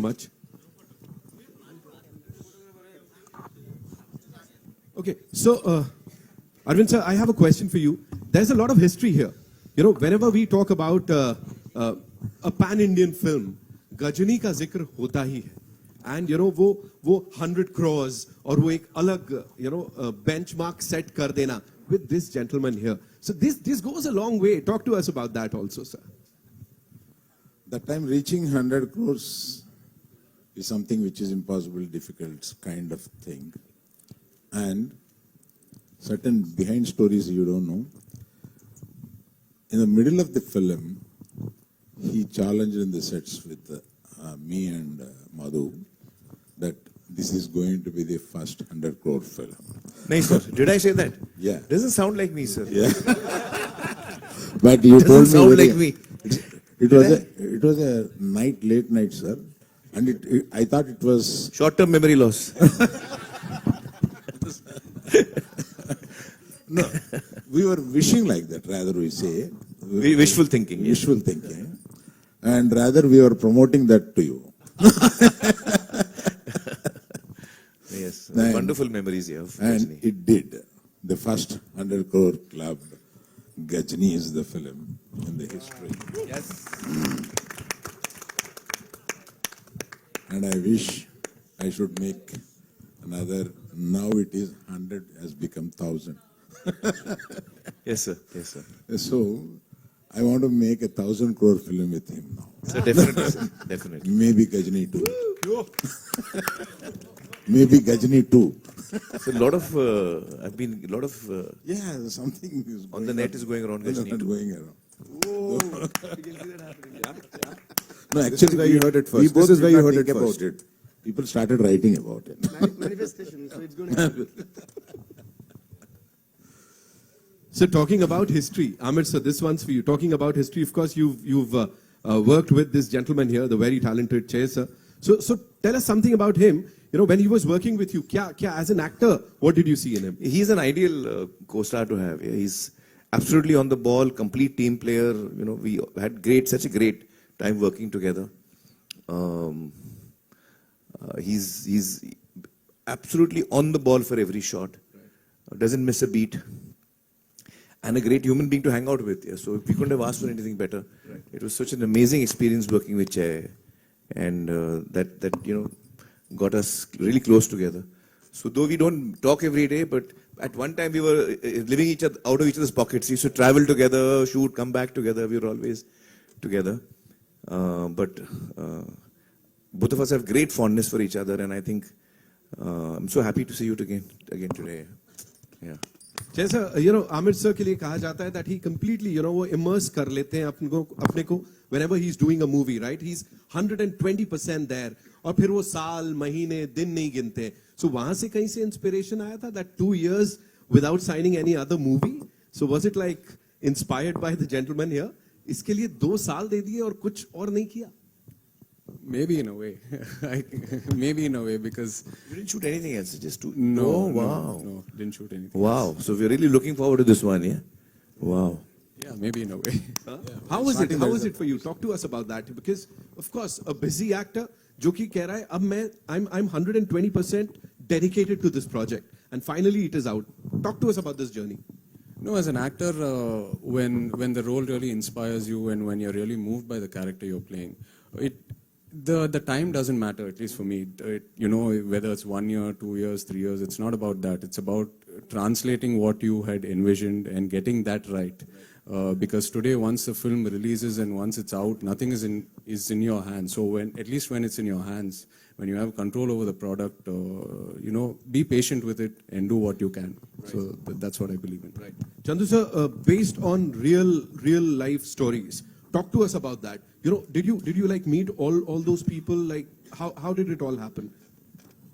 much. Okay, so Arvind sir, I have a question for you. There's a lot of history here. You know, whenever we talk about a pan-Indian film, Ghazni का जिक्र होता ही है. And you know वो 100 crores और वो एक अलग benchmark set कर देना with this gentleman here. So this goes a long way. Talk to us about that also, sir. That time reaching 100 crores is something which is impossible, difficult kind of thing. And certain behind stories you don't know. In the middle of the film, he challenged in the sets with me and Madhu that this is going to be the first 100 crore film. No, sir. Did I say that? Yeah. Doesn't sound like me, sir. Yeah. But you Doesn't told me sound like me. It was a late night, sir. And I thought it was Short-term memory loss. no. We were wishing like that, rather we say. Wishful thinking. Yes. Wishful thinking. And rather we were promoting that to you. Yes. And- Wonderful memories here of And Gajni. it did. The first 100 crore club, Gajni is the film in the history. Yes. And I wish I should make another. Now it is 100 has become 1,000. Yes, sir. Yes, sir. So I want to make 1,000 crore film with him now. So definitely, sir. Definitely. Maybe Gajni too. Maybe Gajni too. So a lot of Yeah, something is on the net is going around Gajni too. going around. No, This actually, is where you heard it first. We both This is where did you not heard think it about first. it. People started writing about it. Manifestation, so it's going to happen. So talking about history, Amit sir, this one's for you. Talking about history, of course, you've worked with this gentleman here, the very talented Che sir. So tell us something about him. You know, when he was working with you, kya, as an actor, what did you see in him? He's an ideal co-star to have. Yeah, he's absolutely on the ball, complete team player. You know, we had such a great time working together. He's absolutely on the ball for every shot. Doesn't miss a beat. And a great human being to hang out with. Yeah. So we couldn't have asked for anything better. Right. It was such an amazing experience working with Che, and that you know got us really close together. So though we don't talk every day, but at one time we were living out of each other's pockets. We used to travel together, shoot, come back together. We were always together. But both of us have great fondness for each other, and I think I'm so happy to see you again today. Yeah. जैसा Aamir sir के लिए कहा जाता है that he completely वो immerse कर लेते हैं अपने को whenever he's doing a movie, right? He's 120% there और फिर वो साल महीने दिन नहीं गिनते. So वहां से कहीं से inspiration आया था that 2 years without signing any other movie. So was it like inspired by the gentleman here? इसके लिए 2 साल दे दिए और कुछ और नहीं किया? Maybe in a way. Maybe in a way, because You didn't shoot anything else, just two. no, Oh, no, wow. no, didn't shoot anything. Wow. So we're really looking forward to this one, yeah? Wow. Yeah, maybe in a way. How was it? Starting How there was is it for you? Talk to us about that because, of course, a busy actor जो कि कह रहा है अब I'm 120% dedicated to this project and finally it is out. Talk to us about this journey. No, as an actor, when the role really inspires you and when you're really moved by the character you're playing, the time doesn't matter, at least for me. Whether it's 1 year, 2 years, 3 years, it's not about that. It's about translating what you had envisioned and getting that right. Because today, once the film releases and once it's out, nothing is in your hands. So at least when it's in your hands, when you have control over the product, be patient with it and do what you can. Right. So that's what I believe in. Right. Chandu sir, based on real life stories, talk to us about that. Did you like meet all those people? Like how did it all happen?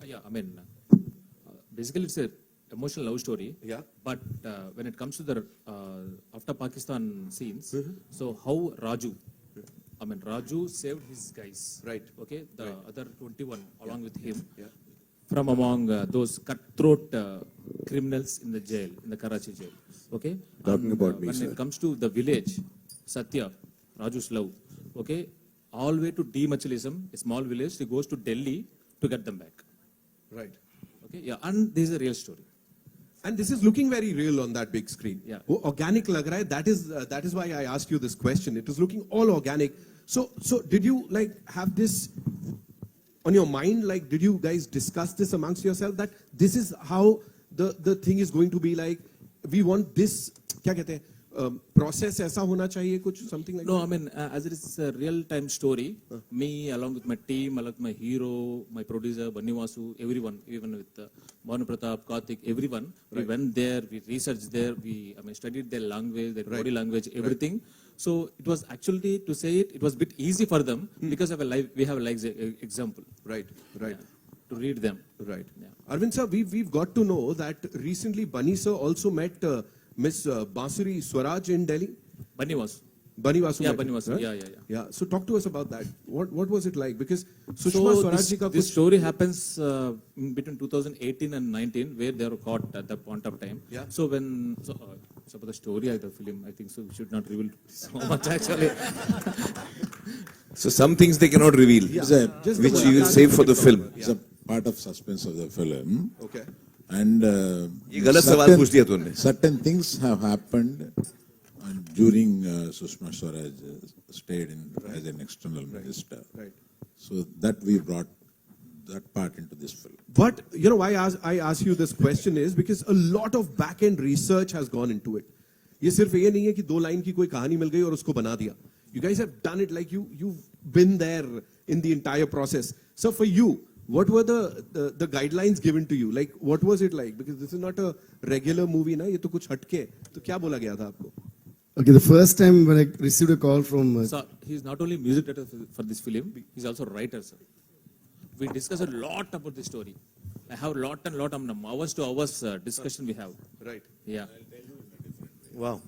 Yeah, I mean, basically it's a emotional love story. Yeah. But when it comes to the after Pakistan scenes, so how Raju saved his guys. Right. Okay, the other 21 along with him. Yeah. From among those cutthroat criminals in the jail, in the Karachi jail. Okay. Talking about me, when sir. it comes to the village, Satya, Raju's love. Okay, all the way to Demachilism, a small village. He goes to Delhi to get them back. Right. Okay, yeah, and this is a real story. And this is looking very real on that big screen. Yeah. वो organic लग रहा है. That is why I asked you this question. It is looking all organic. So did you like have this on your mind? Like, did you guys discuss this amongst yourself that this is how the thing is going to be like? We want this. क्या कहते हैं? Process ऐसा होना चाहिए कुछ something like No, that? I mean, as it is a real-time story, me along with my team, along with my hero, my producer, Banni Vasu, everyone, even with Bhanu Pratap, Karthik, everyone, we went there, we researched there, studied their language, their body language, everything. So it was actually, to say it, it was a bit easy for them because of we have a live example. Right. Yeah, to read them. Right. Yeah. Arvind sir, we've got to know that recently Bunny sir also met Miss Bansuri Swaraj in Delhi. Banni Vasu. Bunny Vasu. Yeah, met Banni her, Vasu. right? Yeah. Yeah. So talk to us about that. What was it like? Because Sushma So Swaraj ji ka this kuch- story happens in between 2018 and 19, where they were caught at that point of time. Yeah. So so about the story of the film, I think so we should not reveal so much actually. So some things they cannot reveal, It's a, Just the which one- you will save for the film. it's a part of suspense of the film. Okay. And ये गलत सवाल पूछ दिया तूने. certain things have happened during Sushma Swaraj stayed as an external minister. Right. So that we brought that part into this film. But you know why I ask you this question is because a lot of back end research has gone into it. ये सिर्फ ये नहीं है कि 2 line की कोई कहानी मिल गई और उसको बना दिया. You guys have done it like you've been there in the entire process. So for you, what were the guidelines given to you? Like what was it like? Because this is not a regular movie ना, ये तो कुछ हटके. तो क्या बोला गया था आपको? Okay, the first time when I received a call from So he's not only music director for this film, he's also a writer, sir. We discuss a lot about this story. I have lot of hours to hours discussion we have. Right. Yeah. Wow.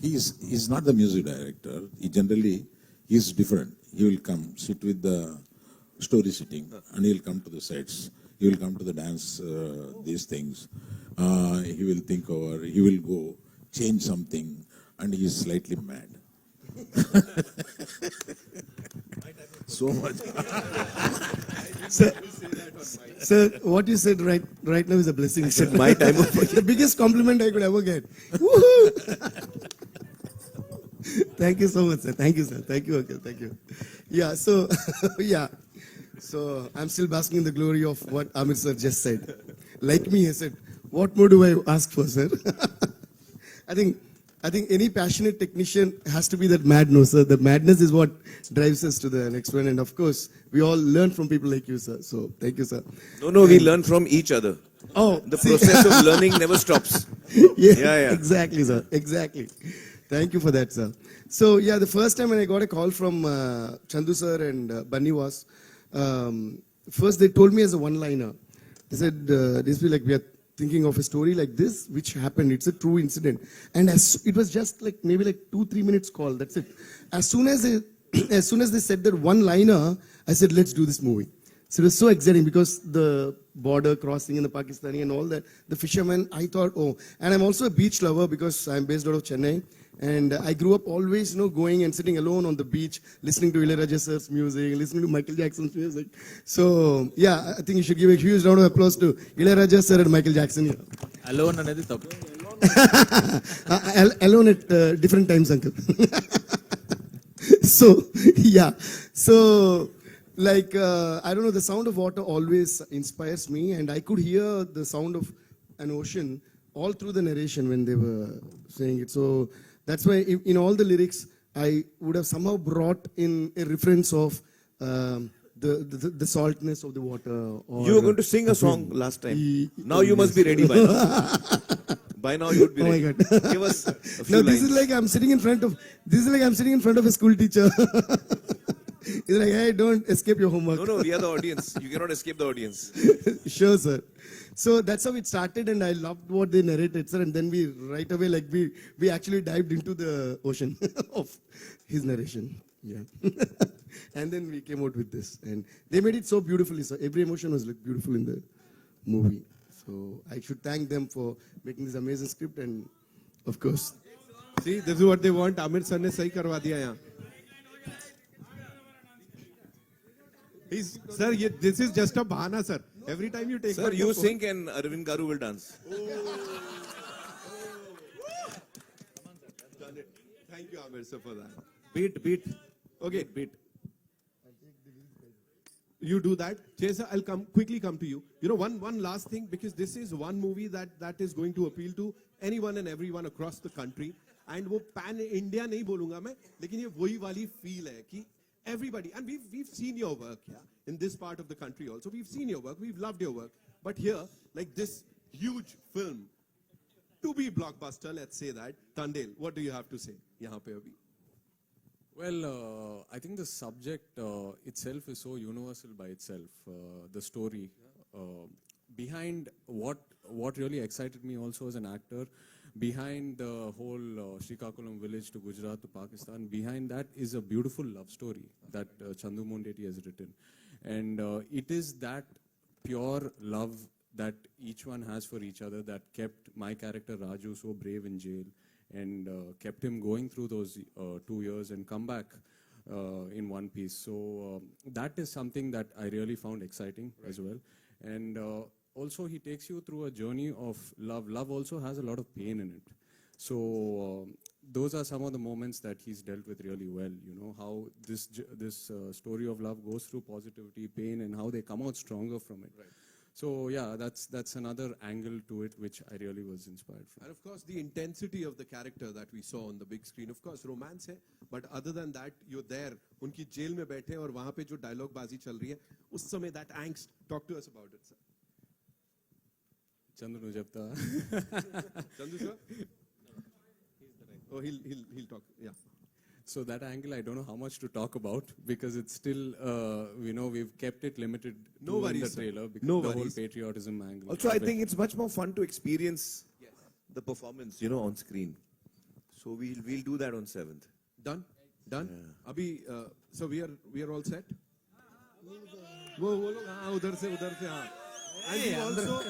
He's not the music director. He's different. He will come, sit with the story sitting, and he'll come to the sets. He will come to the dance, these things. He will think over, he will go, change something, and he is slightly mad. So much. Sir, what you said right now is a blessing. Sir. My time of The biggest compliment I could ever get. Woohoo! Thank you so much, sir. Thank you, sir. Thank you, Uncle. Thank you. Yeah, so, yeah. So, I'm still basking in the glory of what Amir sir just said. Like me, he said, what more do I ask for, sir? I think any passionate technician has to be that mad, no, sir. The madness is what drives us to the next one. And of course, we all learn from people like you, sir. So, thank you, sir. No, we learn from each other. Oh, The see? process of learning never stops. Yeah. Exactly, sir. Exactly. Thank you for that, sir. So, yeah, the first time when I got a call from Chandu sir and Bunny was, first they told me as a one-liner. They said, this will like we are thinking of a story like this, which happened. It's a true incident. And it was just like maybe like 2-3 minutes call. That's it. As soon as they said that one-liner, I said, let's do this movie. So it was so exciting because the border crossing in the Pakistani and all that, the fishermen, I thought, oh, and I'm also a beach lover because I'm based out of Chennai. And I grew up always, going and sitting alone on the beach, listening to Ilayaraja sir's music, listening to Michael Jackson's music. So, yeah, I think you should give a huge round of applause to Ilayaraja sir and Michael Jackson. Alone anedi tappu. Alone at different times, uncle. So, yeah. So, like, I don't know, the sound of water always inspires me, and I could hear the sound of an ocean all through the narration when they were saying it. So, that's why in all the lyrics, I would have somehow brought in a reference of the saltness of the water. Or You were going to sing a song last time. Now you must be ready by now. By now you would be Oh my ready. God. Give us a few No, this lines. is like I'm sitting in front of a school teacher. He's like, hey, don't escape your homework. No, we are the audience. You cannot escape the audience. Sure, sir. So that's how it started, and I loved what they narrated, sir. And then we right away, like we actually dived into the ocean of his narration. Yeah. And then we came out with this, and they made it so beautifully, sir. Every emotion was like beautiful in the movie. So I should thank them for making this amazing script, and of course. See, this is what they want. Amir sir ने सही करवा दिया यहाँ. Sir, this is just a bahana, sir. Every time you take Sir, my you phone- sing and Arvind Garu will dance. Done it. Thank you, Amir, sir, for that. Beat. Okay, beat. You do that. Chesa, I'll quickly come to you. You know, one last thing, because this is one movie that is going to appeal to anyone and everyone across the country. And वो pan India नहीं बोलूंगा मैं, लेकिन ये वही वाली feel है कि everybody, and we've seen your work, yeah, in this part of the country also. We've seen your work, we've loved your work. But here, like this huge film, to be blockbuster, let's say that. Tandel, what do you have to say? यहाँ पे अभी. Well, I think the subject itself is so universal by itself. The story behind what really excited me also as an actor, behind the whole Srikakulam village to Gujarat to Pakistan, behind that is a beautiful love story that Chandu Mondeti has written, and it is that pure love that each one has for each other that kept my character Raju so brave in jail, and kept him going through those 2 years and come back in one piece. So that is something that I really found exciting as well. And also he takes you through a journey of love. Love also has a lot of pain in it. So those are some of the moments that he's dealt with really well. You know, how this story of love goes through positivity, pain, and how they come out stronger from it. Right. So yeah, that's another angle to it which I really was inspired from. And of course, the intensity of the character that we saw on the big screen, of course, romance है, but other than that, you're there. उनकी jail में बैठे और वहाँ पे जो dialogue बाजी चल रही है, उस समय that angst. Talk to us about it, sir. Chandru Jabta. Chandu sir. Oh, he'll talk. Yeah. So that angle, I don't know how much to talk about because it's still, we've kept it limited No to worries, the sir. trailer because No the whole worries. patriotism angle. Also, I think it's much more fun to experience the performance, on screen. So we'll do that on 7th. Done. अभी so we are all set. वो लोग हाँ उधर से हाँ. And we also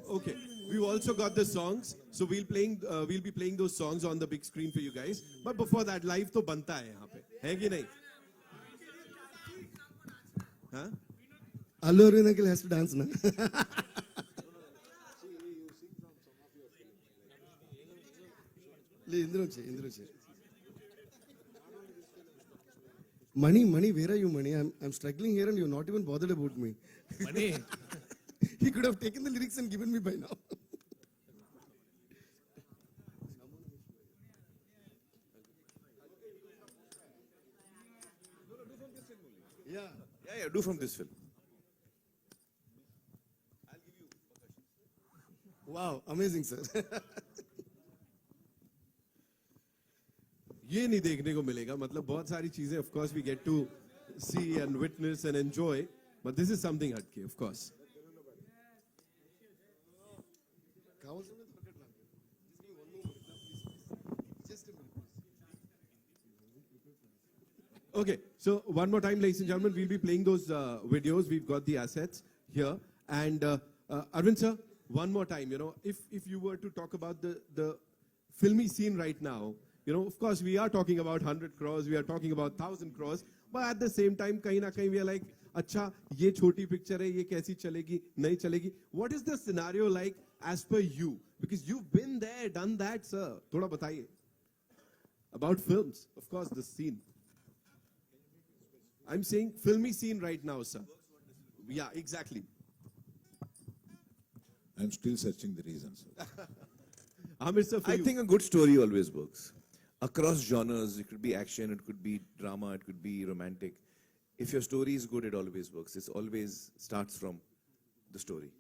okay. We've also got the songs, so we'll be playing those songs on the big screen for you guys. But before that, live तो बनता है यहाँ पे, है कि नहीं? हाँ? Allu Arvind uncle has to dance na. Indru che. Mani, where are you, Mani? I'm struggling here and you're not even bothered about me. Mani. He could have taken the lyrics and given me by now. Yeah. Yeah, do from this film. Wow, amazing, sir. ये नहीं देखने को मिलेगा, मतलब बहुत सारी चीजें of course we get to see and witness and enjoy, but this is something हटके, of course. Okay, so one more time, ladies and gentlemen, we'll be playing those videos. We've got the assets here. And Arvind sir, one more time, if you were to talk about the filmy scene right now, of course, we are talking about 100 crores, we are talking about 1,000 crores, but at the same time, kahin na kahin we are like, अच्छा, ये छोटी picture है, ये कैसी चलेगी, नहीं चलेगी. What is the scenario like as per you? Because you've been there, done that, sir. थोड़ा बताइए. About films, of course, the scene. I'm saying filmy scene right now, sir. Yeah, exactly. I'm still searching the reasons. Amir sir, for I you. think a good story always works. Across genres, it could be action, it could be drama, it could be romantic. If your story is good, it always works. It always starts from the story.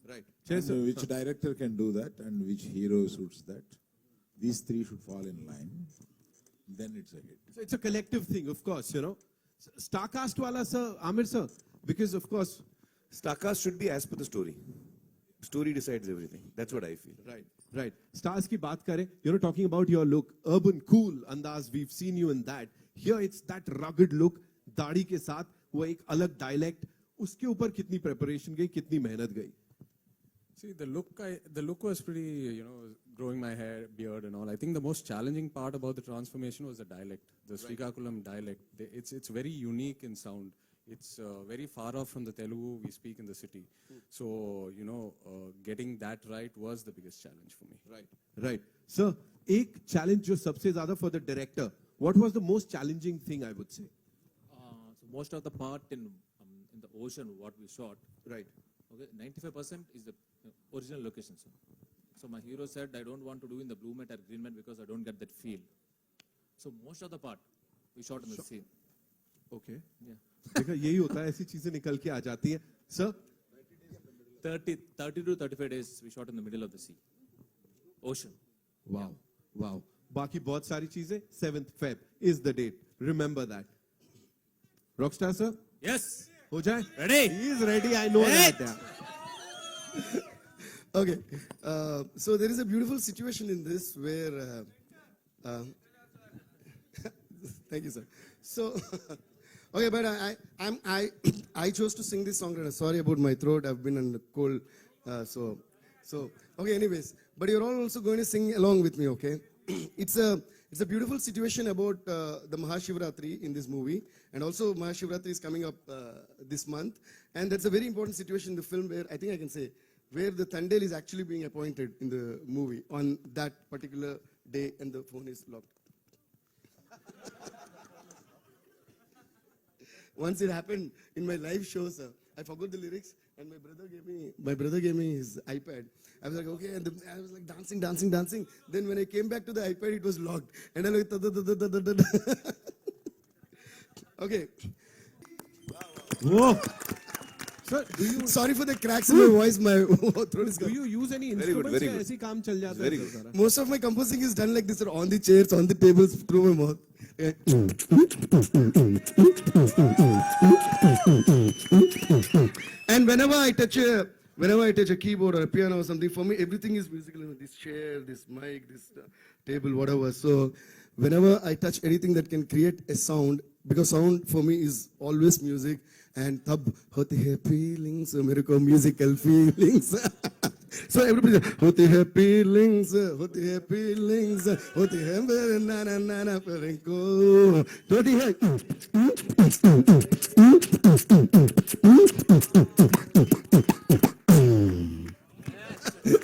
Right. And which director can do that and which hero suits that? These three should fall in line. Then it's a hit. So it's a collective thing, of course, Starcast wala, sir, Amir sir, because of course. Starcast should be as per the story. Story decides everything. That's what I feel. Right. Stars की बात करें, talking about your look, urban, cool andaz, we've seen you in that. Here it's that rugged look, दाढ़ी के साथ, वो एक अलग dialect, उसके ऊपर कितनी preparation गई, कितनी मेहनत गई. See, the look was pretty, growing my hair, beard and all. I think the most challenging part about the transformation was the dialect, the Srikakulam dialect. It's very unique in sound. It's very far off from the Telugu we speak in the city. So, getting that right was the biggest challenge for me. Right. Sir, एक challenge जो सबसे ज़्यादा for the director. What was the most challenging thing, I would say? So most of the part in the ocean, what we shot, Right. okay, 95% is the original location. So my hero said, I don't want to do in the blue mat or green mat because I don't get that feel. So most of the part we shot in the sea. Okay. Yeah. देखा यही होता है, ऐसी चीजें निकल के आ जाती हैं. Sir, 30 to 35 days we shot in the middle of the sea. Ocean. wow. बाकी बहुत सारी चीजें 7th Feb is the date. Remember that. Rockstar sir, Yes. हो जाए? Ready? He is ready. I know that. Yeah. Okay, so there is a beautiful situation in this where, thank you, sir. So, okay, but I chose to sing this song. And sorry about my throat. I've been on the cold, so okay. Anyways, but you're all also going to sing along with me, okay? It's a beautiful situation about the Mahashivratri in this movie, and also Mahashivratri is coming up this month, and that's a very important situation in the film where I think I can say where the Thandel is actually being appointed in the movie on that particular day, and the phone is locked. Once it happened in my live show, sir, I forgot the lyrics, and my brother gave me his iPad. I was like, okay, and I was like dancing. Then when I came back to the iPad, it was locked, and I like, okay. Whoa. Sir, do you Sorry for the cracks in my voice. My throat is do gone. you use any Very good, instruments? very या good. ऐसे ही काम चल जाता Very है good. सारा? Most of my composing is done like this, sir, on the chairs, on the tables, through my mouth. Okay. And whenever I touch a keyboard or a piano or something, for me everything is musical. This chair, this mic, this table, whatever. So whenever I touch anything that can create a sound, because sound for me is always music, and tab hote hai feelings, mere ko musical feelings. So everybody, hote hai feelings, hote hai feelings, hote hai mere na na na na perenko, hote hai.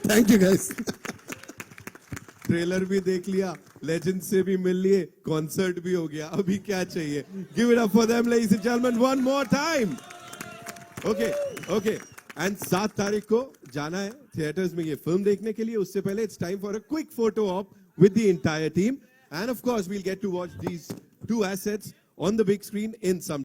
Thank you, guys. Trailer भी देख लिया, legend से भी मिल लिए, concert भी हो गया, अभी क्या चाहिए? Give it up for them ladies and gentleman one more time. Okay and 7 तारीख को जाना है थिएटर्स में ये फिल्म देखने के लिए. उससे पहले it's time for a quick photo op with the entire team, and of course we'll get to watch these 2 assets on the big screen in some